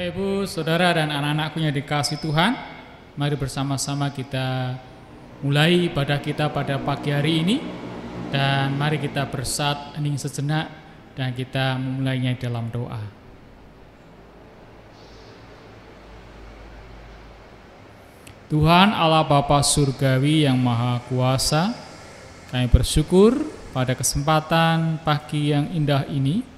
Ibu, saudara, dan anak-anakku yang dikasihi Tuhan, mari bersama-sama kita mulai ibadah kita pada pagi hari ini, dan mari kita bersat hening sejenak dan kita memulainya dalam doa. Tuhan Allah Bapa Surgawi yang Maha Kuasa, kami bersyukur pada kesempatan pagi yang indah ini.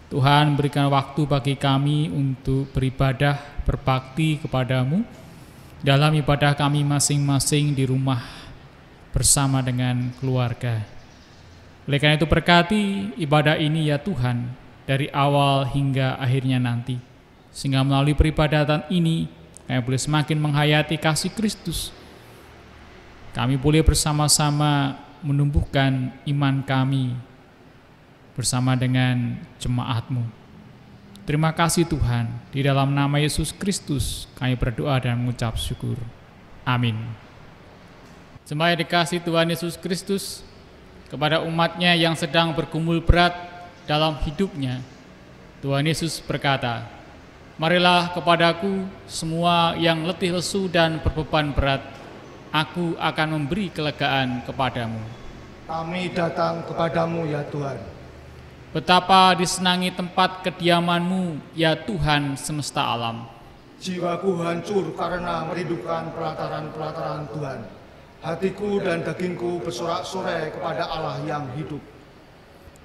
Tuhan berikan waktu bagi kami untuk beribadah, berbakti kepadamu dalam ibadah kami masing-masing di rumah bersama dengan keluarga. Oleh karena itu berkati ibadah ini ya Tuhan, dari awal hingga akhirnya nanti, sehingga melalui peribadatan ini kami boleh semakin menghayati kasih Kristus. Kami boleh bersama-sama menumbuhkan iman kami bersama dengan jemaat-Mu. Terima kasih Tuhan, di dalam nama Yesus Kristus kami berdoa dan mengucap syukur. Amin. Jemaat yang dikasihi Tuhan Yesus Kristus, kepada umat-Nya yang sedang bergumul berat dalam hidupnya, Tuhan Yesus berkata, "Marilah kepadaku semua yang letih lesu dan berbeban berat, aku akan memberi kelegaan kepadamu." Kami datang kepadamu ya Tuhan. Betapa disenangi tempat kediaman-Mu, ya Tuhan semesta alam. Jiwaku hancur karena merindukan pelataran-pelataran Tuhan. Hatiku dan dagingku bersorak-sorai kepada Allah yang hidup.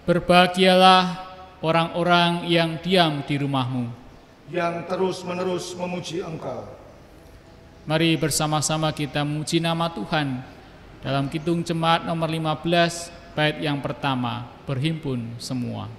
Berbahagialah orang-orang yang diam di rumah-Mu, yang terus-menerus memuji Engkau. Mari bersama-sama kita memuji nama Tuhan dalam Kidung Jemaat nomor 15, bait yang pertama, berhimpun semua.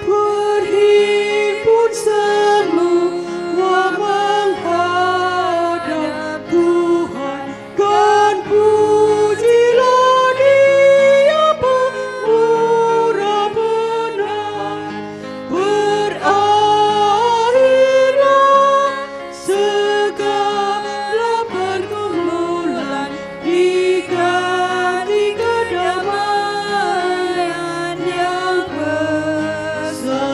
Berhimpun semua menghadap Tuhan, kan pujilah Dia pemurah benar. Berakhirlah segala pergumulan, diganti kedamaian yang besar.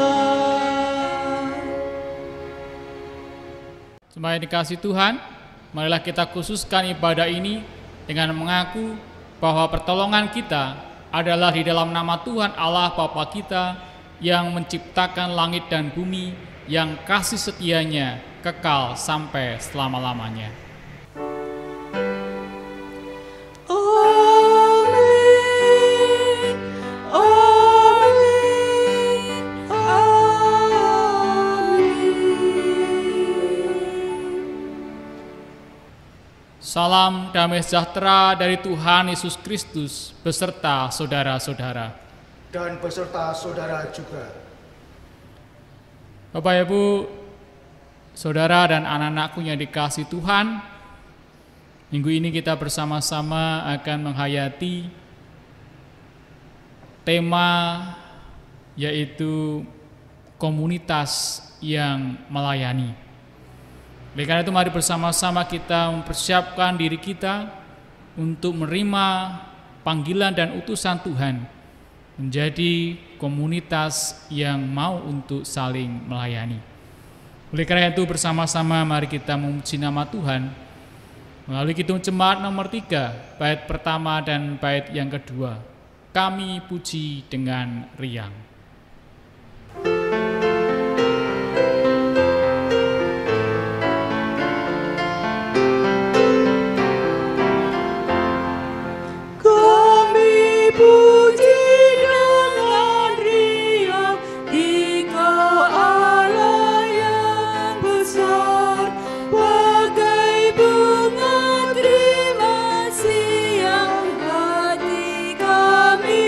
Jemaat yang dikasihi Tuhan, marilah kita khususkan ibadah ini dengan mengaku bahwa pertolongan kita adalah di dalam nama Tuhan Allah Bapa kita yang menciptakan langit dan bumi, yang kasih setianya kekal sampai selama-lamanya. Amin, amin, amin. Salam damai sejahtera dari Tuhan Yesus Kristus beserta saudara-saudara. Dan beserta saudara juga. Bapak, Ibu, saudara dan anak-anakku yang dikasihi Tuhan, minggu ini kita bersama-sama akan menghayati tema yaitu komunitas yang melayani. Oleh karena itu mari bersama-sama kita mempersiapkan diri kita untuk menerima panggilan dan utusan Tuhan menjadi komunitas yang mau untuk saling melayani. Oleh karena itu bersama-sama mari kita memuji nama Tuhan melalui Kidung Jemaat nomor 3, bait pertama dan bait yang kedua. Kami puji dengan riang. Kami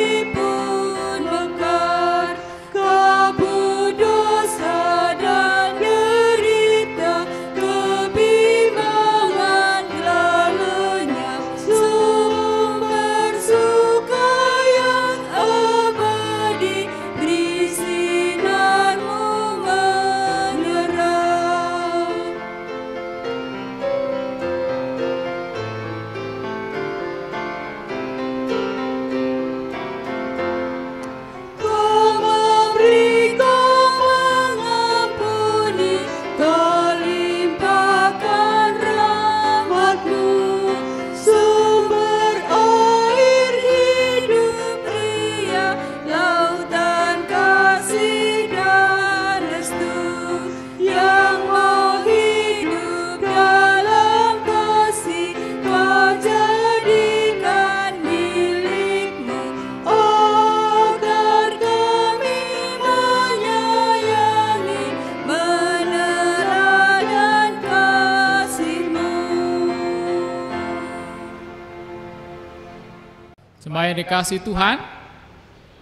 Jemaat yang dikasihi Tuhan,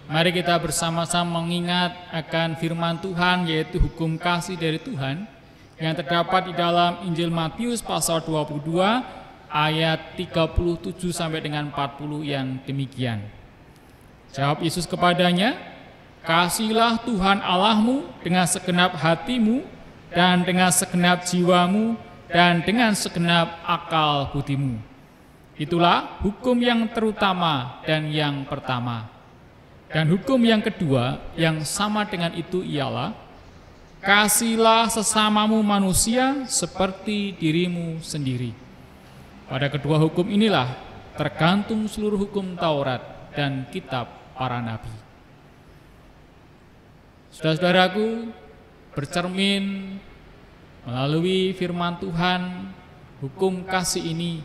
mari kita bersama-sama mengingat akan firman Tuhan, yaitu hukum kasih dari Tuhan yang terdapat di dalam Injil Matius pasal 22 ayat 37 sampai dengan 40 yang demikian. Jawab Yesus kepadanya, "Kasihilah Tuhan Allahmu dengan segenap hatimu dan dengan segenap jiwamu dan dengan segenap akal budimu. Itulah hukum yang terutama dan yang pertama. Dan hukum yang kedua yang sama dengan itu ialah, kasihilah sesamamu manusia seperti dirimu sendiri. Pada kedua hukum inilah tergantung seluruh hukum Taurat dan kitab para nabi." Saudara-saudaraku, bercermin melalui firman Tuhan, hukum kasih ini,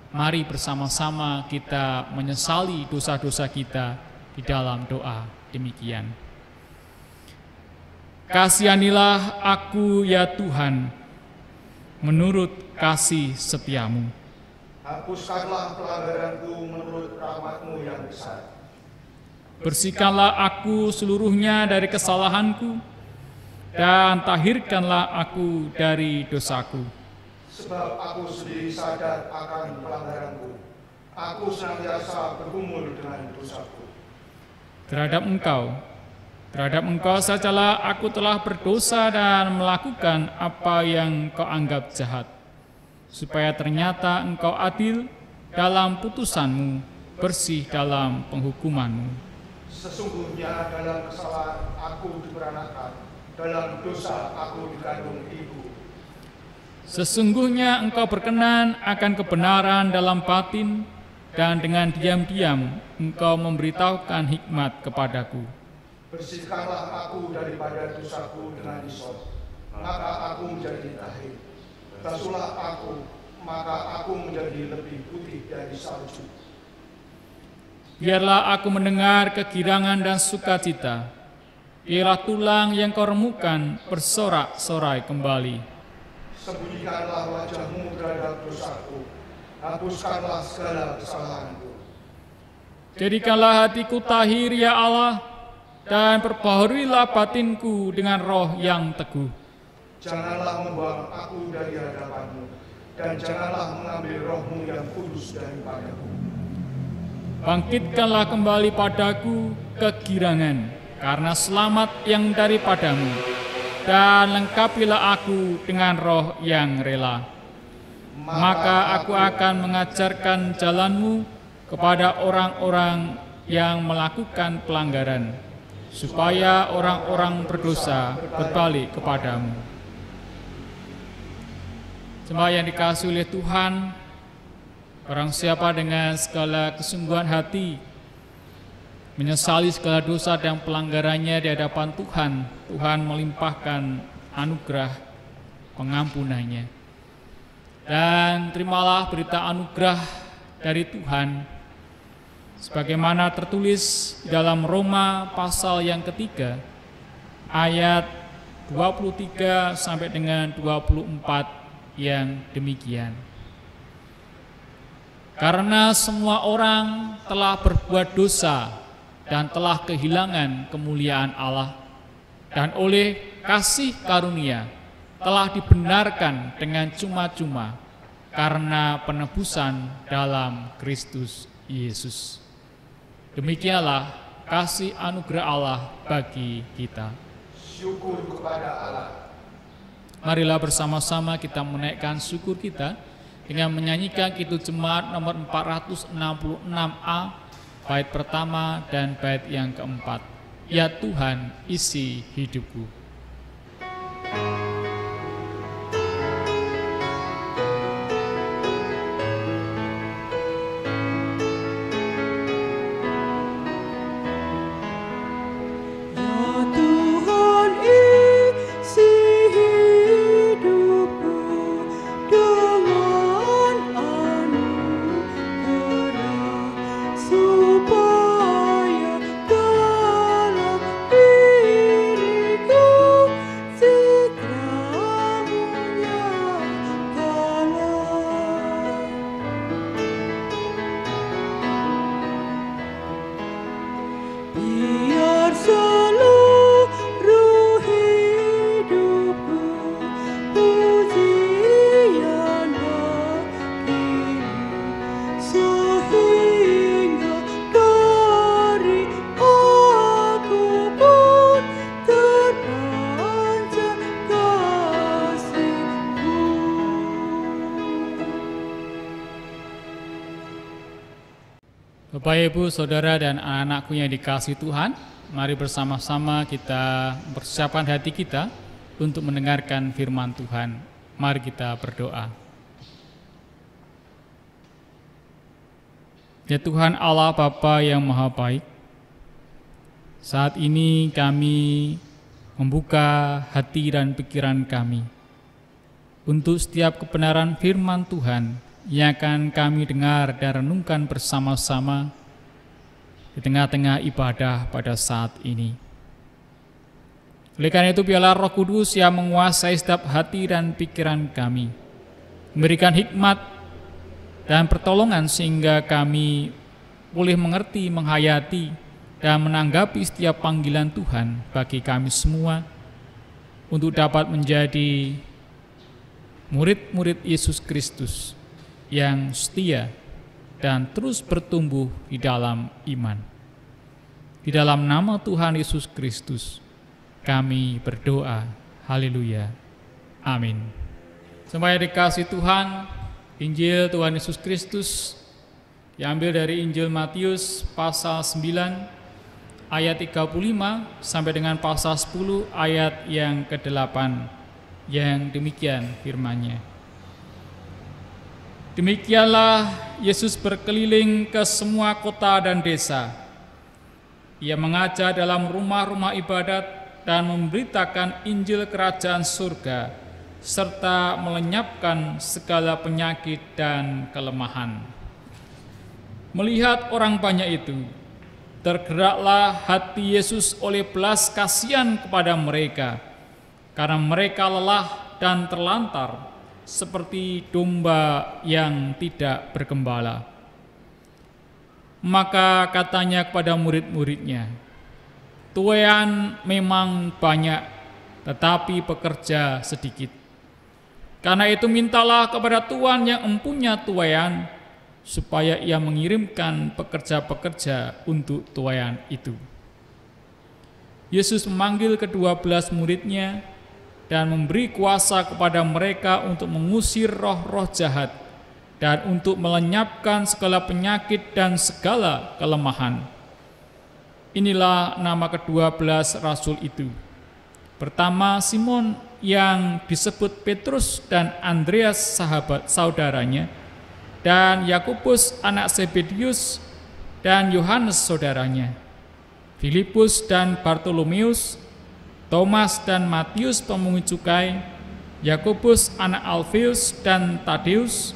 mari bersama-sama kita menyesali dosa-dosa kita di dalam doa demikian. "Kasihanilah aku ya Tuhan, menurut kasih setiamu. Hapuskanlah pelanggaranku menurut rahmat-Mu yang besar. Bersihkanlah aku seluruhnya dari kesalahanku, dan tahirkanlah aku dari dosaku. Sebab aku sendiri sadar akan pelanggaranku. Aku senantiasa bergumul dengan dosaku. Terhadap engkau sajalah aku telah berdosa dan melakukan apa yang kau anggap jahat, supaya ternyata engkau adil dalam putusanmu, bersih dalam penghukumanmu. Sesungguhnya dalam kesalahan aku diperanakan, dalam dosa aku dikandung ibu. Sesungguhnya engkau berkenan akan kebenaran dalam batin, dan dengan diam-diam engkau memberitahukan hikmat kepadaku. Bersihkanlah aku daripada dosaku dengan hisop, maka aku menjadi tahir. Basuhlah aku, maka aku menjadi lebih putih dari salju. Biarlah aku mendengar kegirangan dan sukacita. Biarlah tulang yang kau remukan bersorak-sorai kembali. Sembunyikanlah wajah-Mu terhadap dosaku, hapuskanlah segala kesalahanku. Jadikanlah hatiku tahir ya Allah, dan perbaharuilah batinku dengan roh yang teguh. Janganlah membuang aku dari hadapan-Mu, dan janganlah mengambil roh-Mu yang kudus daripadaku. Bangkitkanlah kembali padaku kegirangan karena selamat yang daripadamu, dan lengkapilah aku dengan roh yang rela. Maka aku akan mengajarkan jalan-Mu kepada orang-orang yang melakukan pelanggaran, supaya orang-orang berdosa berbalik kepadamu. Jemaat yang dikasihi oleh Tuhan, barang siapa dengan segala kesungguhan hati menyesali segala dosa dan pelanggarannya di hadapan Tuhan, Tuhan melimpahkan anugerah pengampunannya. Dan terimalah berita anugerah dari Tuhan, sebagaimana tertulis di dalam Roma pasal yang ketiga, ayat 23 sampai dengan 24 yang demikian. Karena semua orang telah berbuat dosa dan telah kehilangan kemuliaan Allah, dan oleh kasih karunia telah dibenarkan dengan cuma-cuma karena penebusan dalam Kristus Yesus. Demikianlah kasih anugerah Allah bagi kita. Syukur kepada Allah. Marilah bersama-sama kita menaikkan syukur kita dengan menyanyikan Kidung Jemaat nomor 466A, bait pertama dan bait yang keempat. Ya Tuhan, isi hidupku. Supaya dalam diriku Bapak, Ibu, Saudara, dan anak-anakku yang dikasihi Tuhan, mari bersama-sama kita mempersiapkan hati kita untuk mendengarkan firman Tuhan. Mari kita berdoa. Ya Tuhan Allah Bapa yang Maha Baik, saat ini kami membuka hati dan pikiran kami untuk setiap kebenaran firman Tuhan yang akan kami dengar dan renungkan bersama-sama di tengah-tengah ibadah pada saat ini. Oleh karena itu, biarlah Roh Kudus yang menguasai setiap hati dan pikiran kami, memberikan hikmat dan pertolongan sehingga kami boleh mengerti, menghayati, dan menanggapi setiap panggilan Tuhan bagi kami semua untuk dapat menjadi murid-murid Yesus Kristus yang setia dan terus bertumbuh di dalam iman. Di dalam nama Tuhan Yesus Kristus kami berdoa. Haleluya. Amin. Supaya dikasih Tuhan, Injil Tuhan Yesus Kristus diambil dari Injil Matius pasal 9 ayat 35 sampai dengan pasal 10 ayat yang ke-8, yang demikian firman-Nya. Demikianlah Yesus berkeliling ke semua kota dan desa. Ia mengajar dalam rumah-rumah ibadat dan memberitakan Injil Kerajaan Surga, serta melenyapkan segala penyakit dan kelemahan. Melihat orang banyak itu, tergeraklah hati Yesus oleh belas kasihan kepada mereka, karena mereka lelah dan terlantar, seperti domba yang tidak bergembala. Maka katanya kepada murid-muridnya, tuaian memang banyak, tetapi pekerja sedikit. Karena itu mintalah kepada Tuhan yang empunya tuaian, supaya ia mengirimkan pekerja-pekerja untuk tuaian itu. Yesus memanggil ke-12 muridnya dan memberi kuasa kepada mereka untuk mengusir roh-roh jahat dan untuk melenyapkan segala penyakit dan segala kelemahan. Inilah nama ke-12 rasul itu. Pertama, Simon yang disebut Petrus dan Andreas sahabat saudaranya, dan Yakobus anak Zebedius dan Yohanes saudaranya, Filipus dan Bartolomeus, Thomas dan Matius pemungut cukai, Yakobus anak Alfeus dan Tadeus,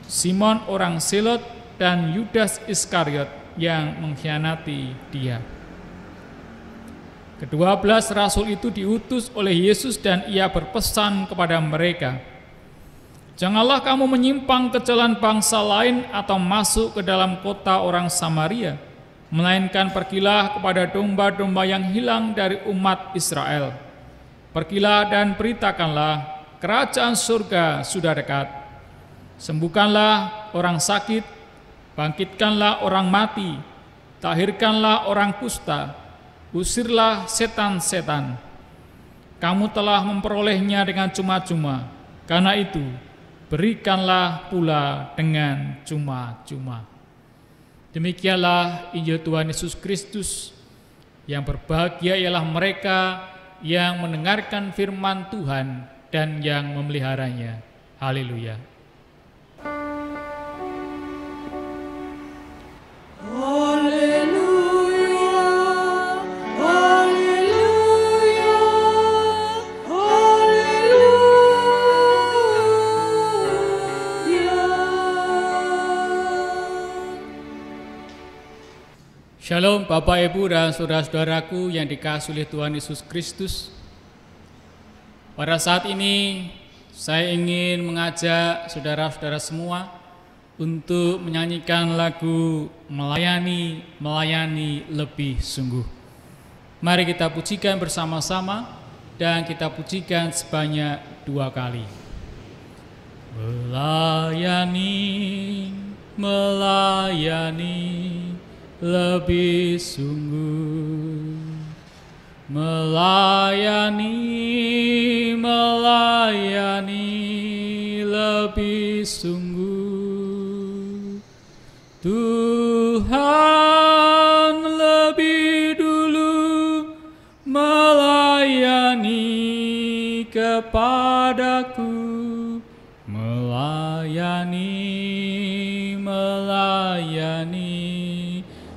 Simon orang Selot, dan Yudas Iskariot yang mengkhianati dia. Ke-12 rasul itu diutus oleh Yesus dan ia berpesan kepada mereka, janganlah kamu menyimpang ke jalan bangsa lain atau masuk ke dalam kota orang Samaria, melainkan pergilah kepada domba-domba yang hilang dari umat Israel. Pergilah dan beritakanlah, kerajaan surga sudah dekat. Sembuhkanlah orang sakit, bangkitkanlah orang mati, tahirkanlah orang kusta, usirlah setan-setan. Kamu telah memperolehnya dengan cuma-cuma, karena itu berikanlah pula dengan cuma-cuma. Demikianlah Injil Tuhan Yesus Kristus. Yang berbahagia ialah mereka yang mendengarkan firman Tuhan dan yang memeliharanya. Haleluya. Shalom Bapak, Ibu, dan saudara-saudaraku yang dikasihi oleh Tuhan Yesus Kristus. Pada saat ini saya ingin mengajak saudara-saudara semua untuk menyanyikan lagu Melayani lebih sungguh. Mari kita pujikan bersama-sama dan kita pujikan sebanyak 2 kali. Melayani lebih sungguh, melayani lebih sungguh. Tuhan kepadaku, melayani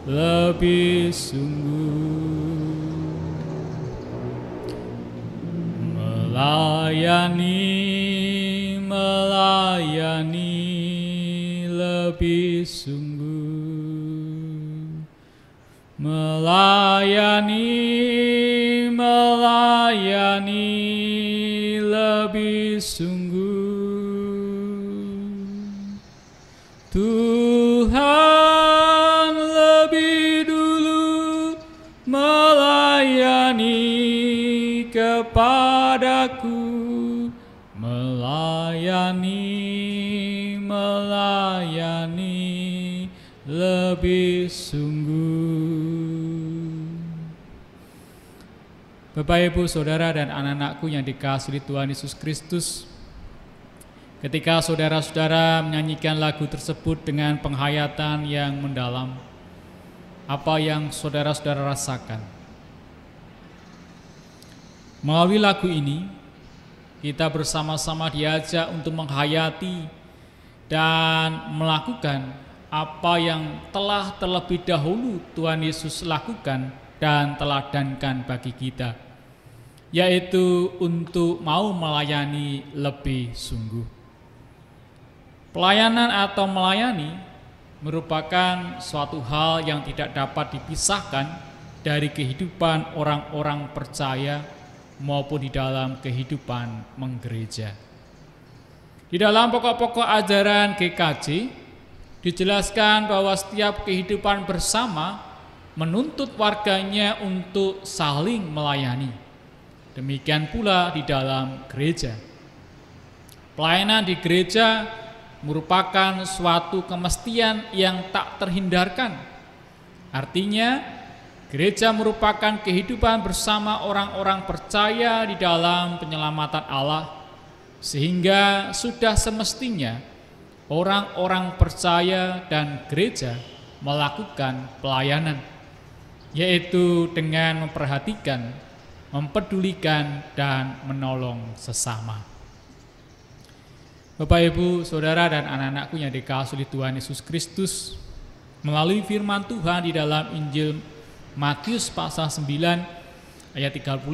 lebih sungguh, melayani lebih sungguh, melayani lebih sungguh. Tuhan lebih dulu melayani kepadaku, melayani lebih sungguh. Bapak, Ibu, Saudara, dan anak-anakku yang dikasihi Tuhan Yesus Kristus, ketika saudara-saudara menyanyikan lagu tersebut dengan penghayatan yang mendalam, apa yang saudara-saudara rasakan? Melalui lagu ini, kita bersama-sama diajak untuk menghayati dan melakukan apa yang telah terlebih dahulu Tuhan Yesus lakukan dan teladankan bagi kita, yaitu untuk mau melayani lebih sungguh. Pelayanan atau melayani merupakan suatu hal yang tidak dapat dipisahkan dari kehidupan orang-orang percaya maupun di dalam kehidupan menggereja. Di dalam pokok-pokok ajaran GKJ dijelaskan bahwa setiap kehidupan bersama menuntut warganya untuk saling melayani. Demikian pula di dalam gereja. Pelayanan di gereja merupakan suatu kemestian yang tak terhindarkan. Artinya, gereja merupakan kehidupan bersama orang-orang percaya di dalam penyelamatan Allah, sehingga sudah semestinya orang-orang percaya dan gereja melakukan pelayanan, yaitu dengan memperhatikan, mempedulikan, dan menolong sesama. Bapak, Ibu, Saudara, dan anak-anakku yang dikasihi Tuhan Yesus Kristus, melalui firman Tuhan di dalam Injil Matius pasal 9 ayat 35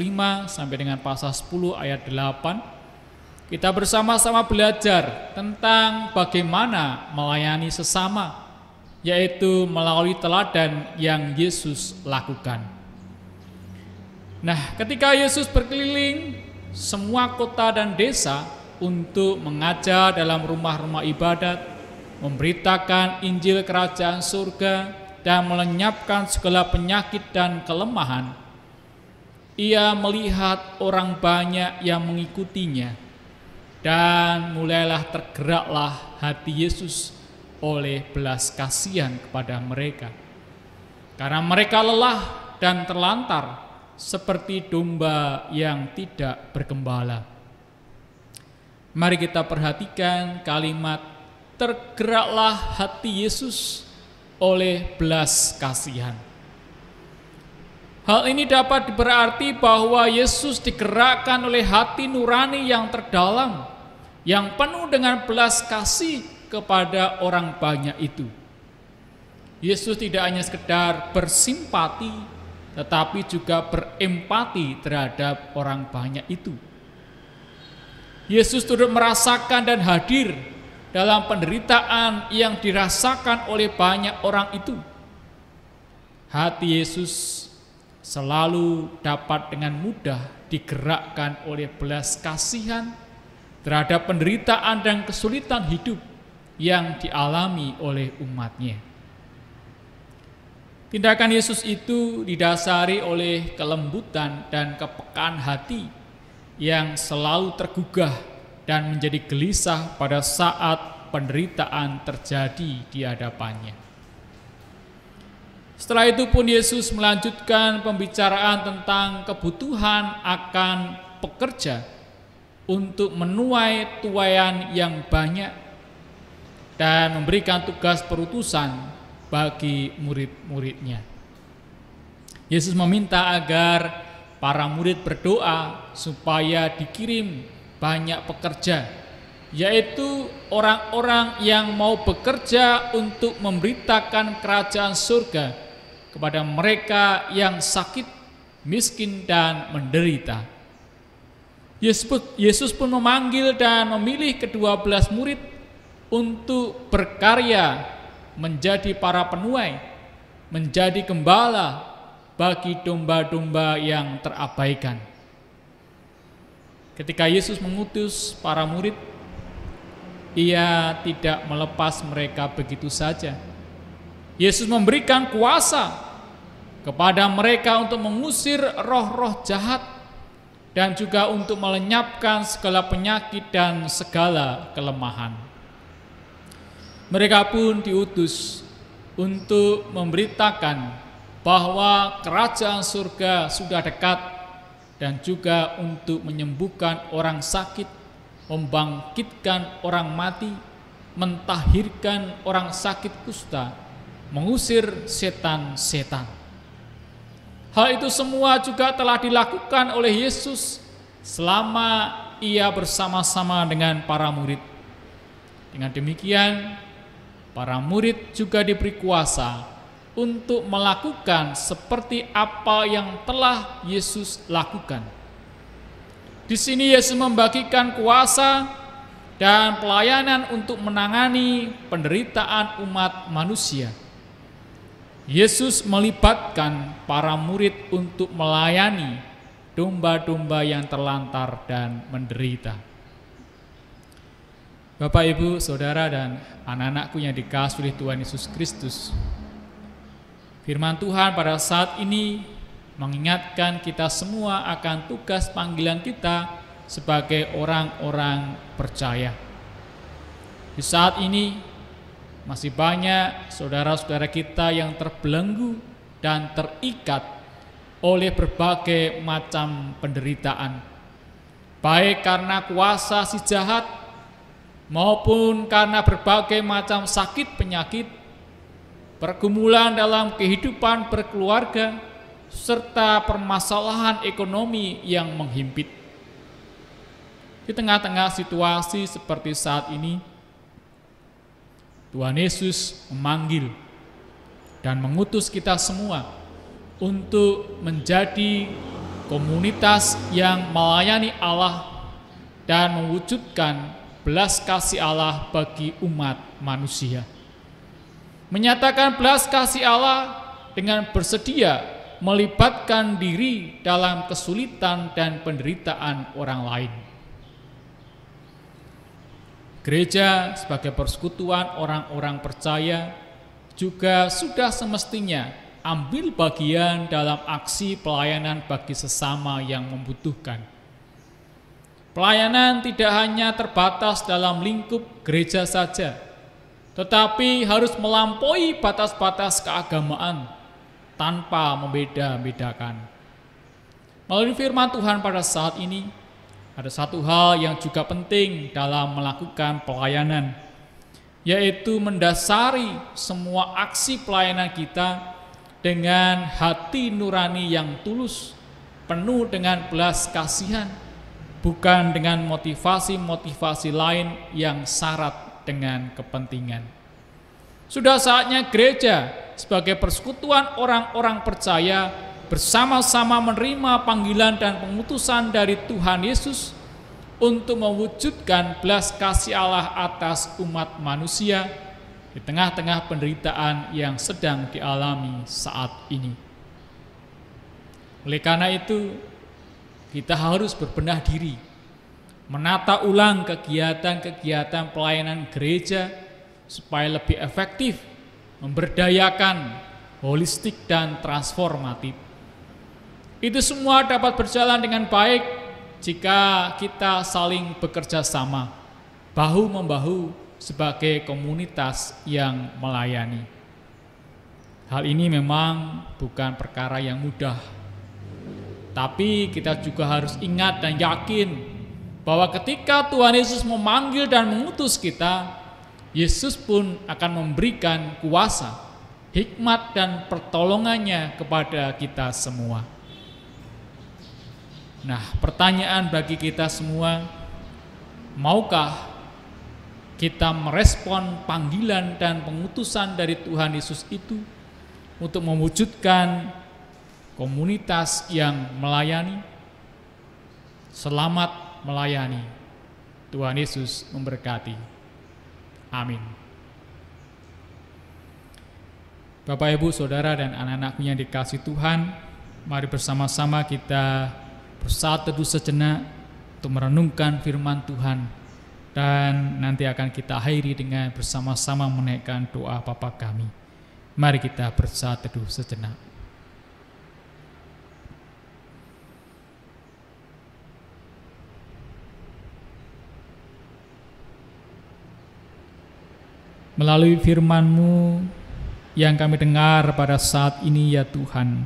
sampai dengan pasal 10 ayat 8, kita bersama-sama belajar tentang bagaimana melayani sesama, yaitu melalui teladan yang Yesus lakukan. Nah, ketika Yesus berkeliling semua kota dan desa untuk mengajar dalam rumah-rumah ibadat, memberitakan Injil Kerajaan Surga, dan melenyapkan segala penyakit dan kelemahan, Ia melihat orang banyak yang mengikutinya, dan mulailah tergeraklah hati Yesus oleh belas kasihan kepada mereka, karena mereka lelah dan terlantar seperti domba yang tidak bergembala. Mari kita perhatikan kalimat tergeraklah hati Yesus oleh belas kasihan. Hal ini dapat berarti bahwa Yesus digerakkan oleh hati nurani yang terdalam, yang penuh dengan belas kasih kepada orang banyak itu. Yesus tidak hanya sekedar bersimpati, tetapi juga berempati terhadap orang banyak itu. Yesus turut merasakan dan hadir dalam penderitaan yang dirasakan oleh banyak orang itu. Hati Yesus selalu dapat dengan mudah digerakkan oleh belas kasihan terhadap penderitaan dan kesulitan hidup yang dialami oleh umatnya. Tindakan Yesus itu didasari oleh kelembutan dan kepekaan hati yang selalu tergugah dan menjadi gelisah pada saat penderitaan terjadi di hadapannya. Setelah itu pun Yesus melanjutkan pembicaraan tentang kebutuhan akan pekerja untuk menuai tuaian yang banyak dan memberikan tugas perutusan bagi murid-muridnya. Yesus meminta agar para murid berdoa supaya dikirim banyak pekerja, yaitu orang-orang yang mau bekerja untuk memberitakan kerajaan surga kepada mereka yang sakit, miskin, dan menderita. Yesus pun memanggil dan memilih ke-12 murid untuk berkarya menjadi para penuai, menjadi gembala bagi domba-domba yang terabaikan. Ketika Yesus mengutus para murid, Ia tidak melepas mereka begitu saja. Yesus memberikan kuasa kepada mereka untuk mengusir roh-roh jahat dan juga untuk melenyapkan segala penyakit dan segala kelemahan. Mereka pun diutus untuk memberitakan bahwa kerajaan surga sudah dekat dan juga untuk menyembuhkan orang sakit, membangkitkan orang mati, mentahirkan orang sakit kusta, mengusir setan-setan. Hal itu semua juga telah dilakukan oleh Yesus selama Ia bersama-sama dengan para murid. Dengan demikian, para murid juga diberi kuasa untuk melakukan seperti apa yang telah Yesus lakukan. Di sini Yesus membagikan kuasa dan pelayanan untuk menangani penderitaan umat manusia. Yesus melibatkan para murid untuk melayani domba-domba yang terlantar dan menderita. Bapak, Ibu, Saudara, dan anak-anakku yang dikasihi oleh Tuhan Yesus Kristus, firman Tuhan pada saat ini mengingatkan kita semua akan tugas panggilan kita sebagai orang-orang percaya. Di saat ini masih banyak saudara-saudara kita yang terbelenggu dan terikat oleh berbagai macam penderitaan, baik karena kuasa si jahat maupun karena berbagai macam sakit penyakit, pergumulan dalam kehidupan berkeluarga, serta permasalahan ekonomi yang menghimpit. Di tengah-tengah situasi seperti saat ini, Tuhan Yesus memanggil dan mengutus kita semua untuk menjadi komunitas yang melayani Allah dan mewujudkan belas kasih Allah bagi umat manusia. Menyatakan belas kasih Allah dengan bersedia melibatkan diri dalam kesulitan dan penderitaan orang lain. Gereja sebagai persekutuan orang-orang percaya juga sudah semestinya ambil bagian dalam aksi pelayanan bagi sesama yang membutuhkan. Pelayanan tidak hanya terbatas dalam lingkup gereja saja, tetapi harus melampaui batas-batas keagamaan tanpa membeda-bedakan. Melalui firman Tuhan pada saat ini, ada satu hal yang juga penting dalam melakukan pelayanan, yaitu mendasari semua aksi pelayanan kita dengan hati nurani yang tulus, penuh dengan belas kasihan, bukan dengan motivasi-motivasi lain yang syarat dengan kepentingan. Sudah saatnya gereja sebagai persekutuan orang-orang percaya bersama-sama menerima panggilan dan pengutusan dari Tuhan Yesus untuk mewujudkan belas kasih Allah atas umat manusia di tengah-tengah penderitaan yang sedang dialami saat ini. Oleh karena itu, kita harus berbenah diri, menata ulang kegiatan-kegiatan pelayanan gereja supaya lebih efektif, memberdayakan, holistik, dan transformatif. Itu semua dapat berjalan dengan baik jika kita saling bekerja sama, bahu-membahu sebagai komunitas yang melayani. Hal ini memang bukan perkara yang mudah, tapi kita juga harus ingat dan yakin bahwa ketika Tuhan Yesus memanggil dan mengutus kita, Yesus pun akan memberikan kuasa, hikmat, dan pertolongannya kepada kita semua. Nah, pertanyaan bagi kita semua, Maukah kita merespon panggilan dan pengutusan dari Tuhan Yesus itu untuk mewujudkan komunitas yang melayani? Selamat melayani. Tuhan Yesus memberkati. Amin. Bapak, Ibu, Saudara, dan anak-anakku yang dikasihi Tuhan, mari bersama-sama kita bersatu teduh sejenak untuk merenungkan firman Tuhan, dan nanti akan kita akhiri dengan bersama-sama menaikkan doa Bapa kami. Mari kita bersatu teduh sejenak. Melalui firman-Mu yang kami dengar pada saat ini, ya Tuhan,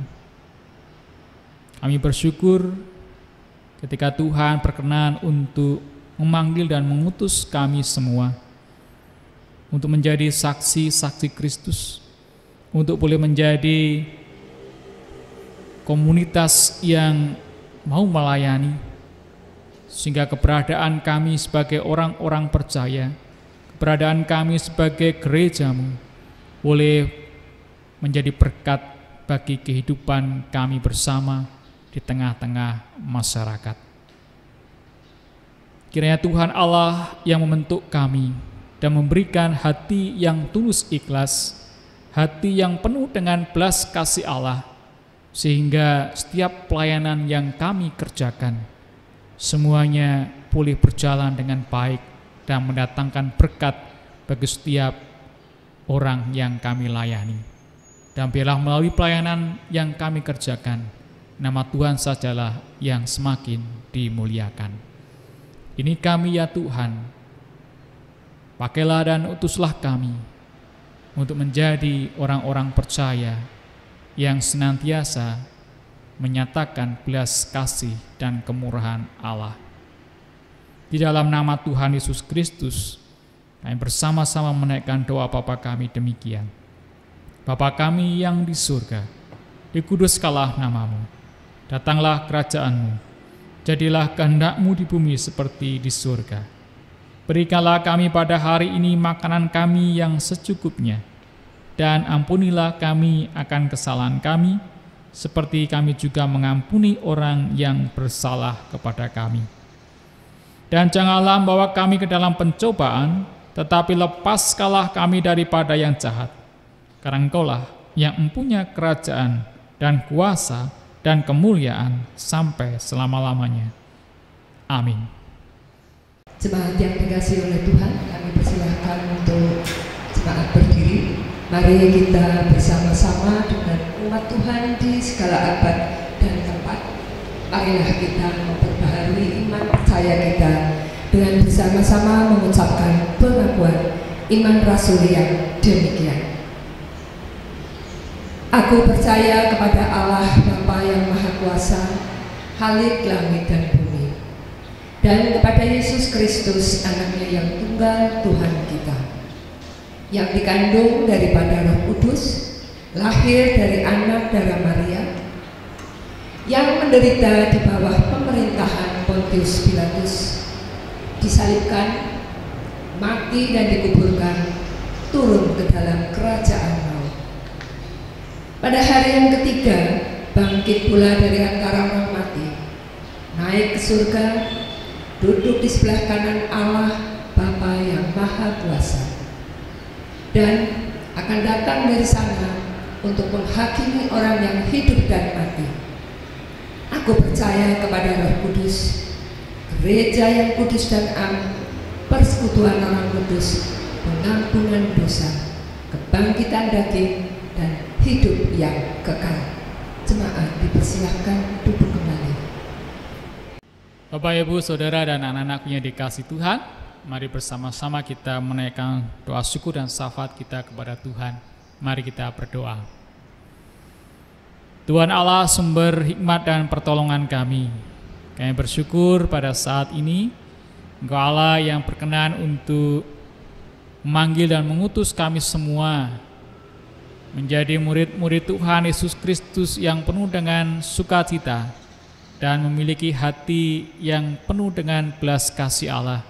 kami bersyukur ketika Tuhan berkenan untuk memanggil dan mengutus kami semua untuk menjadi saksi-saksi Kristus, untuk boleh menjadi komunitas yang mau melayani, sehingga keberadaan kami sebagai orang-orang percaya, keberadaan kami sebagai gereja-Mu boleh menjadi berkat bagi kehidupan kami bersama di tengah-tengah masyarakat. Kiranya Tuhan Allah yang membentuk kami dan memberikan hati yang tulus ikhlas, hati yang penuh dengan belas kasih Allah, sehingga setiap pelayanan yang kami kerjakan semuanya boleh berjalan dengan baik dan mendatangkan berkat bagi setiap orang yang kami layani. Dan biarlah melalui pelayanan yang kami kerjakan, nama Tuhan sajalah yang semakin dimuliakan. Ini kami, ya Tuhan, pakailah dan utuslah kami untuk menjadi orang-orang percaya yang senantiasa menyatakan belas kasih dan kemurahan Allah. Di dalam nama Tuhan Yesus Kristus, kami bersama-sama menaikkan doa Bapa kami demikian. Bapa kami yang di surga, dikuduskanlah nama-Mu, datanglah kerajaan-Mu, jadilah kehendak-Mu di bumi seperti di surga. Berikanlah kami pada hari ini makanan kami yang secukupnya, dan ampunilah kami akan kesalahan kami, seperti kami juga mengampuni orang yang bersalah kepada kami. Dan janganlah membawa kami ke dalam pencobaan, tetapi lepaskanlah kami daripada yang jahat. Karena Engkau-lah yang mempunyai kerajaan dan kuasa dan kemuliaan sampai selama-lamanya. Amin. Jemaat yang dikasihi oleh Tuhan, kami persilahkan untuk jemaat berdiri. Mari kita bersama-sama dengan umat Tuhan di segala abad dan tempat. Marilah kita memperbaharui iman percaya kita dengan bersama-sama mengucapkan pengakuan iman rasuli yang demikian. Aku percaya kepada Allah Bapa yang Maha Kuasa, Khalik langit dan bumi, dan kepada Yesus Kristus, Anaknya yang tunggal Tuhan kita, yang dikandung daripada Roh Kudus, lahir dari anak darah Maria, yang menderita di bawah pemerintahan Pontius Pilatus, disalibkan, mati dan dikuburkan, turun ke dalam kerajaan maut. Pada hari yang ketiga, bangkit pula dari antara orang mati, naik ke surga, duduk di sebelah kanan Allah Bapa yang Maha Kuasa, dan akan datang dari sana untuk menghakimi orang yang hidup dan mati. Aku percaya kepada Roh Kudus, gereja yang kudus dan am, persekutuan orang kudus, pengampunan dosa, kebangkitan daging, dan hidup yang kekal. Jemaat dipersilahkan duduk kembali. Bapak, Ibu, Saudara, dan anak-anakku yang dikasihi Tuhan, mari bersama-sama kita menaikkan doa syukur dan syafaat kita kepada Tuhan. Mari kita berdoa. Tuhan Allah, sumber hikmat dan pertolongan kami bersyukur pada saat ini Engkau Allah yang berkenan untuk memanggil dan mengutus kami semua menjadi murid-murid Tuhan Yesus Kristus yang penuh dengan sukacita dan memiliki hati yang penuh dengan belas kasih Allah,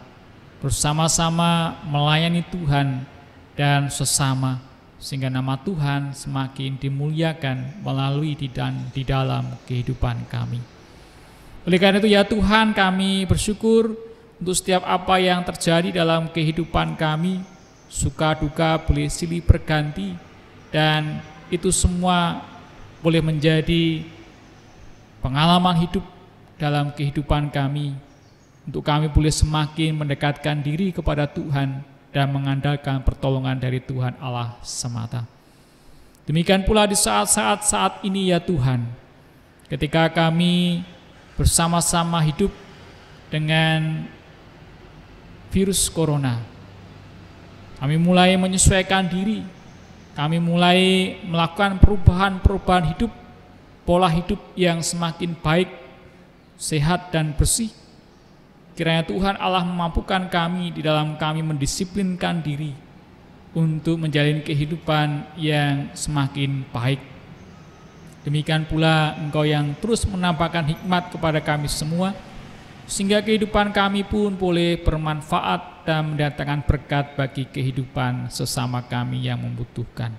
bersama-sama melayani Tuhan dan sesama, sehingga nama Tuhan semakin dimuliakan melalui di dalam kehidupan kami. Oleh karena itu ya Tuhan, kami bersyukur untuk setiap apa yang terjadi dalam kehidupan kami, suka duka boleh silih berganti, dan itu semua boleh menjadi pengalaman hidup dalam kehidupan kami, untuk kami boleh semakin mendekatkan diri kepada Tuhan dan mengandalkan pertolongan dari Tuhan Allah semata. Demikian pula di saat ini ya Tuhan, ketika kami bersama-sama hidup dengan virus corona, kami mulai menyesuaikan diri, kami mulai melakukan perubahan hidup, pola hidup yang semakin baik, sehat dan bersih. Kiranya Tuhan Allah memampukan kami di dalam kami mendisiplinkan diri untuk menjalani kehidupan yang semakin baik. Demikian pula Engkau yang terus menampakkan hikmat kepada kami semua, sehingga kehidupan kami pun boleh bermanfaat dan mendatangkan berkat bagi kehidupan sesama kami yang membutuhkan.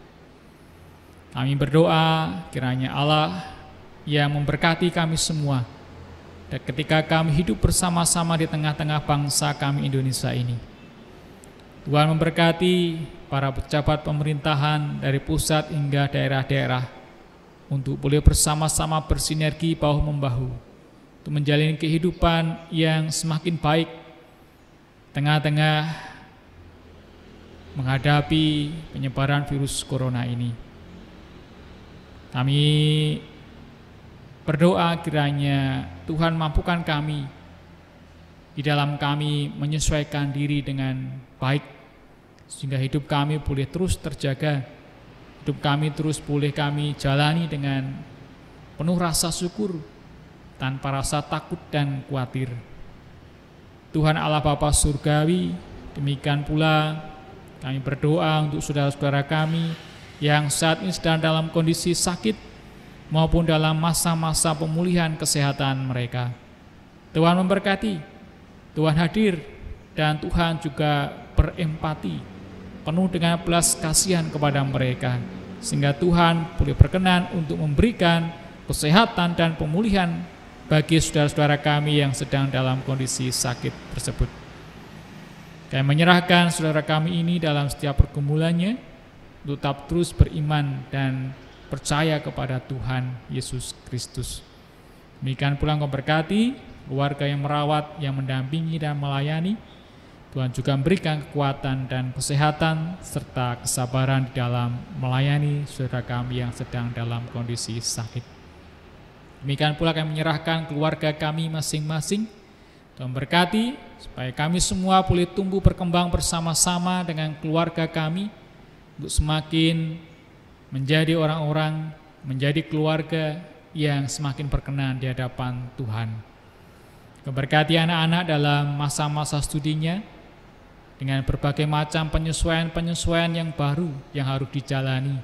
Kami berdoa kiranya Allah yang memberkati kami semua, dan ketika kami hidup bersama-sama di tengah-tengah bangsa kami Indonesia ini, Tuhan memberkati para pejabat pemerintahan dari pusat hingga daerah-daerah untuk boleh bersama-sama bersinergi bahu-membahu untuk menjalani kehidupan yang semakin baik tengah-tengah menghadapi penyebaran virus corona ini. Kami berdoa kiranya Tuhan mampukan kami di dalam kami menyesuaikan diri dengan baik, sehingga hidup kami boleh terus terjaga, hidup kami terus boleh kami jalani dengan penuh rasa syukur, tanpa rasa takut dan khawatir. Tuhan Allah Bapa Surgawi, demikian pula kami berdoa untuk saudara-saudara kami yang saat ini sedang dalam kondisi sakit maupun dalam masa-masa pemulihan kesehatan mereka. Tuhan memberkati, Tuhan hadir, dan Tuhan juga berempati, penuh dengan belas kasihan kepada mereka, sehingga Tuhan boleh berkenan untuk memberikan kesehatan dan pemulihan bagi saudara-saudara kami yang sedang dalam kondisi sakit tersebut. Kami menyerahkan saudara kami ini dalam setiap pergumulannya untuk tetap terus beriman dan percaya kepada Tuhan Yesus Kristus. Demikian pula Engkau berkati keluarga yang merawat, yang mendampingi dan melayani. Tuhan juga memberikan kekuatan dan kesehatan serta kesabaran di dalam melayani saudara kami yang sedang dalam kondisi sakit. Demikian pula kami menyerahkan keluarga kami masing-masing. Tuhan berkati supaya kami semua boleh tumbuh berkembang bersama-sama dengan keluarga kami untuk semakin menjadi orang-orang, menjadi keluarga yang semakin berkenan di hadapan Tuhan. Berkati anak-anak dalam masa-masa studinya dengan berbagai macam penyesuaian yang baru yang harus dijalani.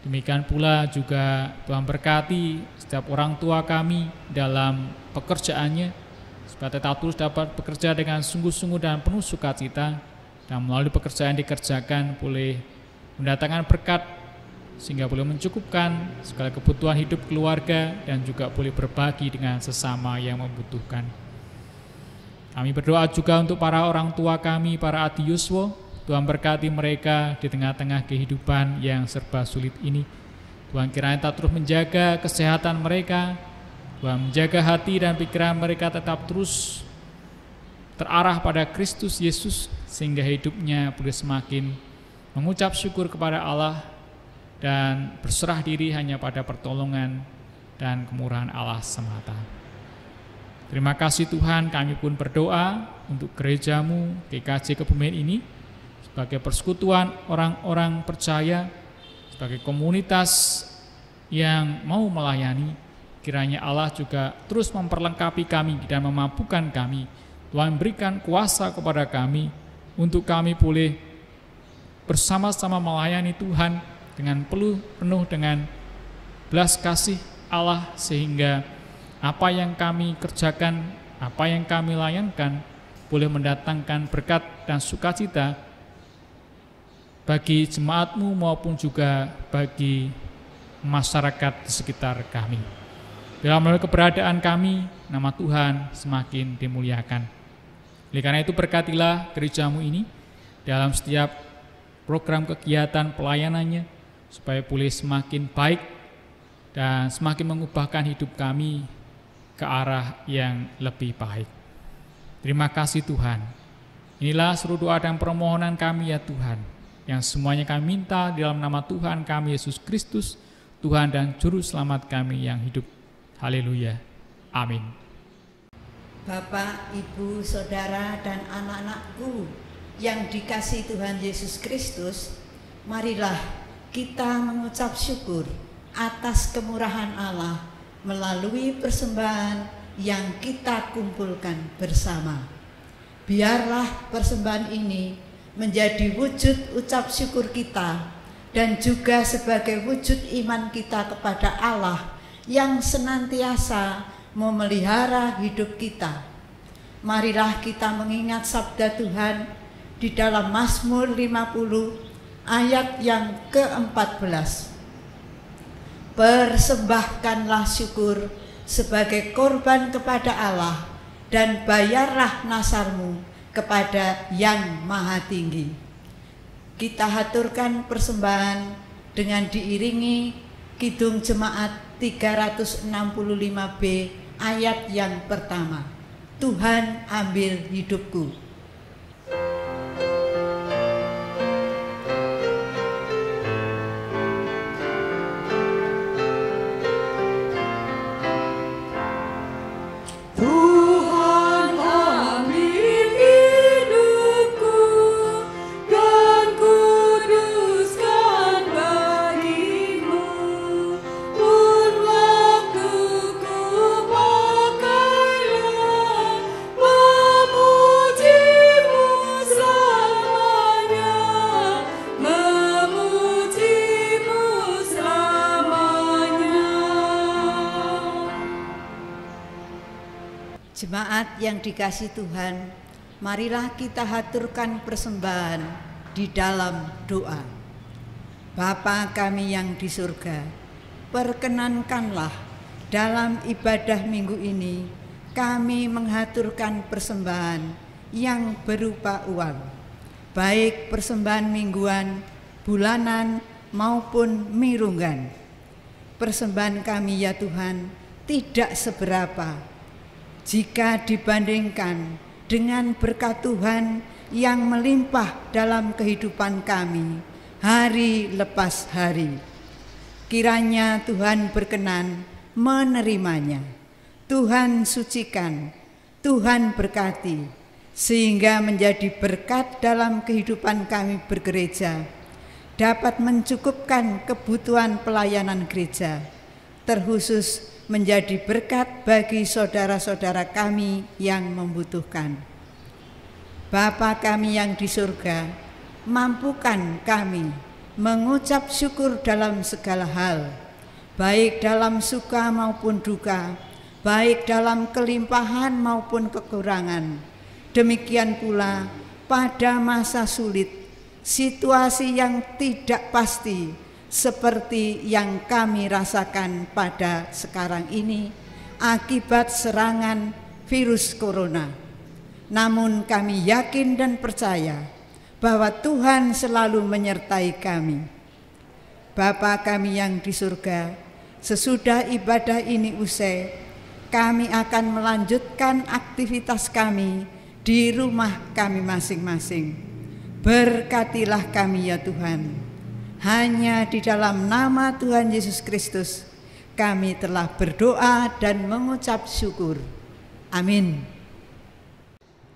Demikian pula juga Tuhan berkati setiap orang tua kami dalam pekerjaannya, supaya tetap terus dapat bekerja dengan sungguh-sungguh dan penuh sukacita, dan melalui pekerjaan dikerjakan boleh mendatangkan berkat sehingga boleh mencukupkan segala kebutuhan hidup keluarga dan juga boleh berbagi dengan sesama yang membutuhkan. Kami berdoa juga untuk para orang tua kami, para Adi Yuswo. Tuhan berkati mereka di tengah-tengah kehidupan yang serba sulit ini. Tuhan kiranya tetap terus menjaga kesehatan mereka, Tuhan menjaga hati dan pikiran mereka tetap terus terarah pada Kristus Yesus, sehingga hidupnya boleh semakin mengucap syukur kepada Allah dan berserah diri hanya pada pertolongan dan kemurahan Allah semata. Terima kasih Tuhan, kami pun berdoa untuk gerejamu GKJ Kebumen ini sebagai persekutuan orang-orang percaya, sebagai komunitas yang mau melayani. Kiranya Allah juga terus memperlengkapi kami dan memampukan kami. Tuhan berikan kuasa kepada kami untuk kami boleh bersama-sama melayani Tuhan dengan penuh dengan belas kasih Allah, sehingga apa yang kami kerjakan, apa yang kami layankan boleh mendatangkan berkat dan sukacita bagi jemaat-Mu maupun juga bagi masyarakat di sekitar kami. Dalam melalui keberadaan kami, nama Tuhan semakin dimuliakan. Oleh karena itu berkatilah gereja-Mu ini dalam setiap program kegiatan pelayanannya, supaya boleh semakin baik dan semakin mengubahkan hidup kami ke arah yang lebih baik. Terima kasih Tuhan. Inilah seluruh doa dan permohonan kami ya Tuhan, yang semuanya kami minta di dalam nama Tuhan kami Yesus Kristus, Tuhan dan Juru Selamat kami yang hidup. Haleluya. Amin. Bapak, Ibu, Saudara, dan anak-anakku yang dikasihi Tuhan Yesus Kristus, marilah kita mengucap syukur atas kemurahan Allah melalui persembahan yang kita kumpulkan bersama. Biarlah persembahan ini menjadi wujud ucap syukur kita dan juga sebagai wujud iman kita kepada Allah yang senantiasa memelihara hidup kita. Marilah kita mengingat sabda Tuhan di dalam Mazmur 50 ayat yang ke-14. Persembahkanlah syukur sebagai korban kepada Allah dan bayarlah nasarmu kepada Yang Maha Tinggi. Kita haturkan persembahan dengan diiringi Kidung Jemaat 365B ayat yang pertama. Tuhan ambil hidupku. Jemaat yang dikasihi Tuhan, marilah kita haturkan persembahan di dalam doa. Bapa kami yang di surga, perkenankanlah dalam ibadah minggu ini kami menghaturkan persembahan yang berupa uang, baik persembahan mingguan, bulanan maupun mirunggan. Persembahan kami ya Tuhan tidak seberapa jika dibandingkan dengan berkat Tuhan yang melimpah dalam kehidupan kami hari lepas hari. Kiranya Tuhan berkenan menerimanya. Tuhan sucikan, Tuhan berkati, sehingga menjadi berkat dalam kehidupan kami bergereja, dapat mencukupkan kebutuhan pelayanan gereja, terkhusus menjadi berkat bagi saudara-saudara kami yang membutuhkan. Bapa kami yang di surga, mampukan kami mengucap syukur dalam segala hal, baik dalam suka maupun duka, baik dalam kelimpahan maupun kekurangan. Demikian pula pada masa sulit, situasi yang tidak pasti, seperti yang kami rasakan pada sekarang ini akibat serangan virus corona. Namun kami yakin dan percaya bahwa Tuhan selalu menyertai kami. Bapa kami yang di surga, sesudah ibadah ini usai, kami akan melanjutkan aktivitas kami di rumah kami masing-masing. Berkatilah kami ya Tuhan. Hanya di dalam nama Tuhan Yesus Kristus kami telah berdoa dan mengucap syukur. Amin.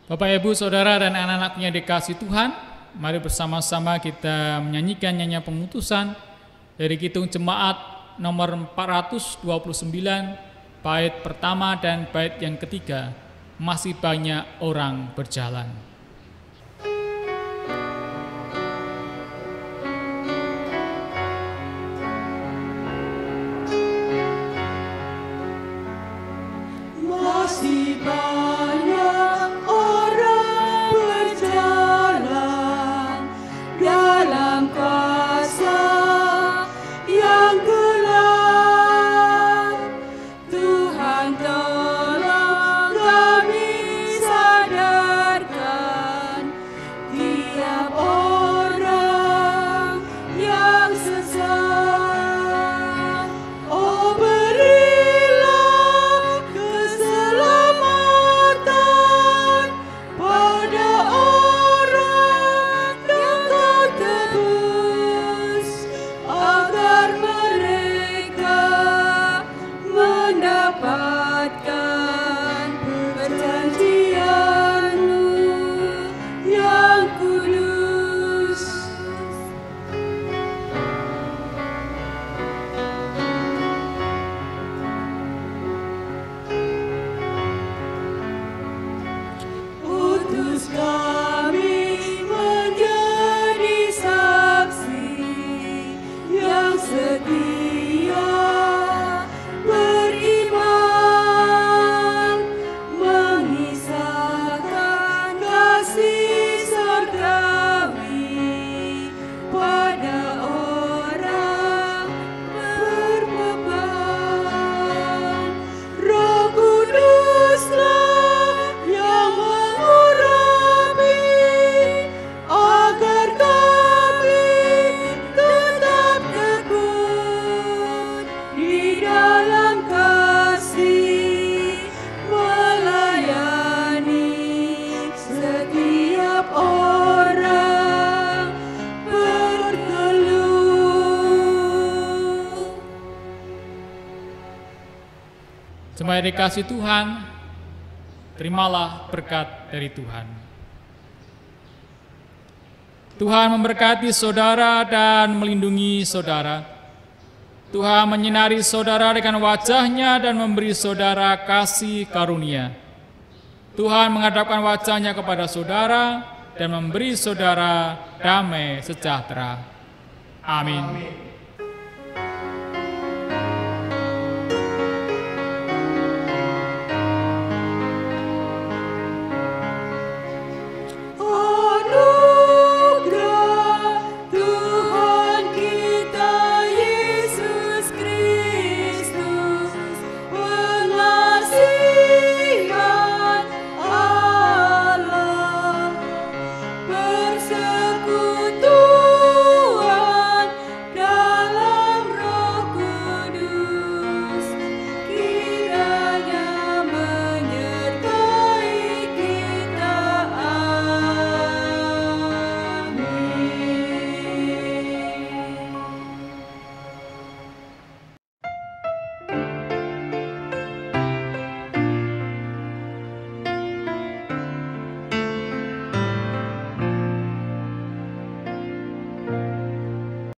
Bapak, Ibu, Saudara, dan anak-anaknya dikasihi Tuhan, mari bersama-sama kita menyanyikan nyanyian pemutusan dari Kidung Jemaat nomor 429, bait pertama dan bait yang ketiga, Masih Banyak Orang Berjalan. Masih banyak orang Jemaat dikasih Tuhan, terimalah berkat dari Tuhan. Tuhan memberkati saudara dan melindungi saudara. Tuhan menyinari saudara dengan wajah-Nya dan memberi saudara kasih karunia. Tuhan menghadapkan wajah-Nya kepada saudara dan memberi saudara damai sejahtera. Amin.